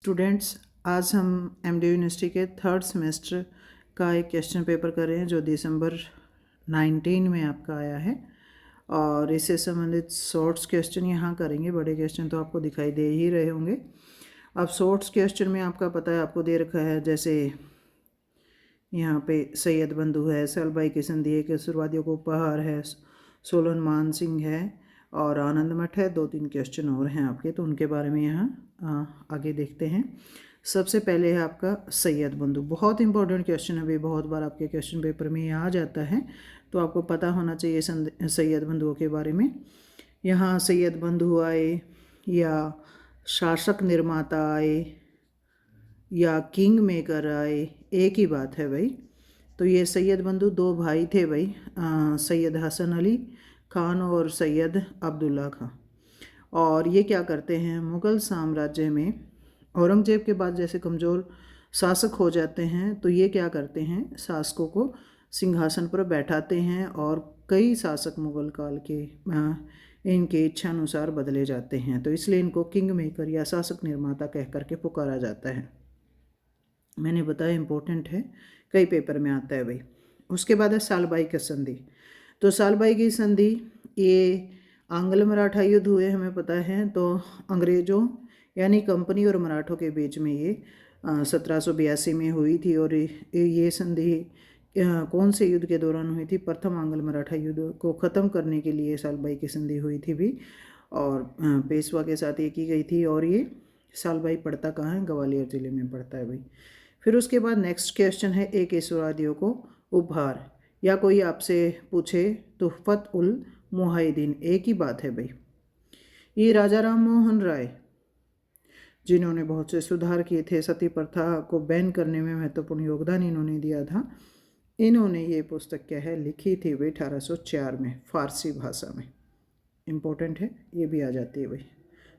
Students, आज हम MD university के थर्ड सेमेस्टर का एक क्वेश्चन पेपर कर रहे हैं जो दिसंबर 19 में आपका आया है और इससे संबंधित शॉर्ट्स क्वेश्चन यहाँ करेंगे। बड़े क्वेश्चन तो आपको दिखाई दे ही रहे होंगे। अब शॉर्ट्स क्वेश्चन में आपका पता है, आपको दे रखा है जैसे यहाँ पे सैयद बंधु है, सालबाई की संधि है, केसरवादियों को उपहार है, सोलन मान सिंह है और आनंद मठ है। 2-3 क्वेश्चन और हैं आपके, तो उनके बारे में यहाँ आगे देखते हैं। सबसे पहले है आपका सैयद बंधु। बहुत इंपॉर्टेंट क्वेश्चन है भाई, बहुत बार आपके क्वेश्चन पेपर में ये आ जाता है, तो आपको पता होना चाहिए सैयद बंधुओं के बारे में। यहाँ सैयद बंधु आए या शासक निर्माता आए या किंग मेकर आए, एक ही बात है भाई। तो ये सैयद बंधु 2 भाई थे भाई, सैयद हसन अली खान और सैयद अब्दुल्ला खां। और ये क्या करते हैं, मुग़ल साम्राज्य में औरंगज़ेब के बाद जैसे कमज़ोर शासक हो जाते हैं, तो ये क्या करते हैं, शासकों को सिंहासन पर बैठाते हैं और कई शासक मुग़ल काल के इनके इच्छा अनुसार बदले जाते हैं, तो इसलिए इनको किंग मेकर या शासक निर्माता कह करके पुकारा जाता है। मैंने बताया इम्पोर्टेंट है, कई पेपर में आता है भाई। उसके बाद है सालबाई की संधि। तो सालबाई की संधि ये आंग्ल मराठा युद्ध हुए हमें पता है, तो अंग्रेज़ों यानी कंपनी और मराठों के बीच में ये 1782 में हुई थी। और ये संधि कौन से युद्ध के दौरान हुई थी, प्रथम आंग्ल मराठा युद्ध को ख़त्म करने के लिए सालबाई की संधि हुई थी भी, और पेशवा के साथ ये की गई थी। और ये सालबाई पड़ता कहाँ है, ग्वालियर ज़िले में पड़ता है भाई। फिर उसके बाद नेक्स्ट क्वेश्चन है एक केसरवादियों को उपहार, या कोई आपसे पूछे तुहफत उल मुहाइदीन, एक ही बात है भाई। ये राजा राम मोहन राय जिन्होंने बहुत से सुधार किए थे, सती प्रथा को बैन करने में महत्वपूर्ण योगदान इन्होंने दिया था। इन्होंने ये पुस्तक क्या है, लिखी थी भाई 1804 में फारसी भाषा में। इम्पोर्टेंट है, ये भी आ जाती है भाई,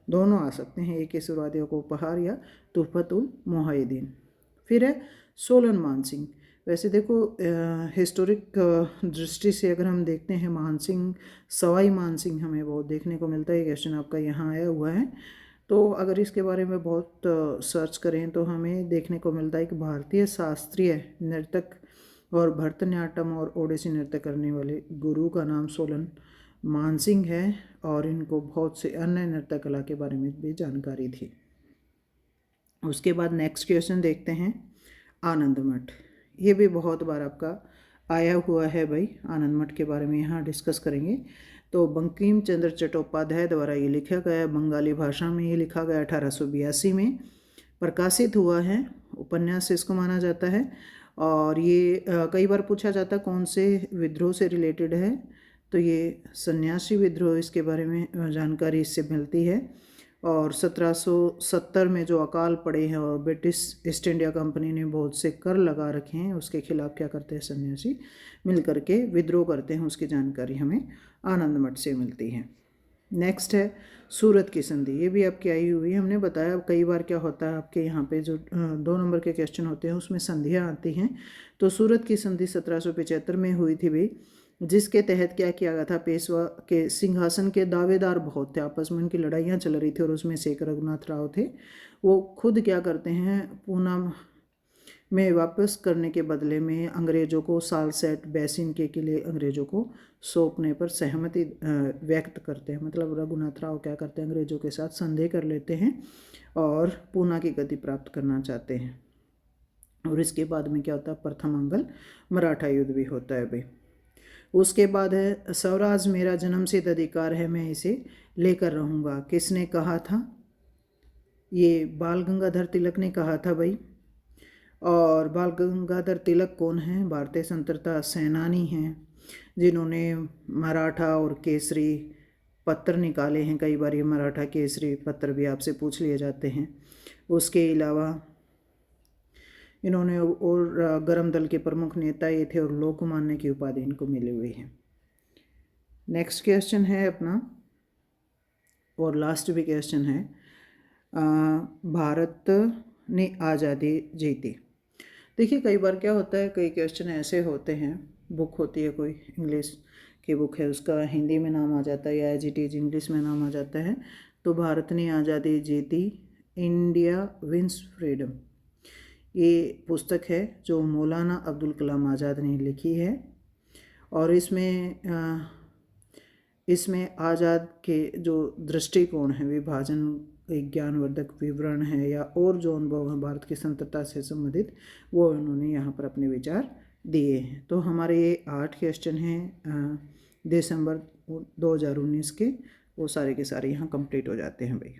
दोनों आ सकते हैं, एक केसरवादियों को उपहार या तुहफत उल मुहाइदीन। फिर है सोलन मान सिंह। वैसे देखो हिस्टोरिक दृष्टि से अगर हम देखते हैं, मान सिंह, सवाई मान सिंह हमें बहुत देखने को मिलता है। ये क्वेश्चन आपका यहाँ आया हुआ है, तो अगर इसके बारे में बहुत सर्च करें तो हमें देखने को मिलता है कि भारतीय शास्त्रीय नर्तक और भरतनाट्यम और ओडिसी नृत्य करने वाले गुरु का नाम सोलन मान सिंह है, और इनको बहुत से अन्य नृत्य कला के बारे में भी जानकारी थी। उसके बाद नेक्स्ट क्वेश्चन देखते हैं आनंद मठ। ये भी बहुत बार आपका आया हुआ है भाई, आनंद मठ के बारे में यहाँ डिस्कस करेंगे। तो बंकिम चंद्र चट्टोपाध्याय द्वारा ये लिखा गया, बंगाली भाषा में ये लिखा गया, 1882 में प्रकाशित हुआ है, उपन्यास इसको माना जाता है। और ये कई बार पूछा जाता है कौन से विद्रोह से रिलेटेड है, तो ये सन्यासी विद्रोह, इसके बारे में जानकारी इससे मिलती है। और 1770 में जो अकाल पड़े हैं और ब्रिटिश ईस्ट इंडिया कंपनी ने बहुत से कर लगा रखे हैं, उसके खिलाफ क्या करते हैं, सन्यासी मिल करके विद्रोह करते हैं, उसकी जानकारी हमें आनंद मठ से मिलती है। नेक्स्ट है सूरत की संधि। ये भी आपकी आई हुई है, हमने बताया कई बार क्या होता है आपके यहाँ पे जो 2 नंबर के क्वेश्चन होते हैं उसमें संधियाँ आती हैं। तो सूरत की संधि 1775 में हुई थी भाई, जिसके तहत क्या किया गया था, पेशवा के सिंहासन के दावेदार बहुत थे, आपस में उनकी लड़ाइयाँ चल रही थी, और उसमें से एक रघुनाथ राव थे। वो खुद क्या करते हैं, पूना में वापस करने के बदले में अंग्रेज़ों को सालसेट बेसिन के किले अंग्रेज़ों को सौंपने पर सहमति व्यक्त करते हैं। मतलब रघुनाथ राव क्या करते हैं, अंग्रेज़ों के साथ संधि कर लेते हैं और पूना की गति प्राप्त करना चाहते हैं। और इसके बाद में क्या होता है, प्रथम आंग्ल मराठा युद्ध भी होता है भाई। उसके बाद है स्वराज मेरा जन्मसिद्ध अधिकार है, मैं इसे लेकर रहूँगा, किसने कहा था, ये बाल गंगाधर तिलक ने कहा था भाई। और बाल गंगाधर तिलक कौन है, भारतीय स्वतंत्रता सेनानी हैं, जिन्होंने मराठा और केसरी पत्र निकाले हैं। कई बार ये मराठा केसरी पत्र भी आपसे पूछ लिए जाते हैं। उसके अलावा इन्होंने और गरम दल के प्रमुख नेता ये थे, और लोकमान्य की उपाधि इनको मिली हुई है। नेक्स्ट क्वेश्चन है अपना, और लास्ट भी क्वेश्चन है, भारत ने आज़ादी जीती। देखिए कई बार क्या होता है, कई क्वेश्चन ऐसे होते हैं, बुक होती है कोई इंग्लिश की बुक है, उसका हिंदी में नाम आ जाता है या एज इट इज़ इंग्लिश में नाम आ जाता है। तो भारत ने आज़ादी जीती, इंडिया विंस फ्रीडम। ये पुस्तक है जो मौलाना अब्दुल कलाम आज़ाद ने लिखी है और इसमें आज़ाद के जो दृष्टिकोण है, विभाजन, एक ज्ञानवर्धक विवरण है या और जो अनुभव है भारत की स्वतंत्रता से संबंधित, वो उन्होंने यहाँ पर अपने विचार दिए हैं। तो हमारे ये 8 क्वेश्चन हैं दिसंबर 2019 के, वो सारे के सारे यहाँ कंप्लीट हो जाते हैं भाई।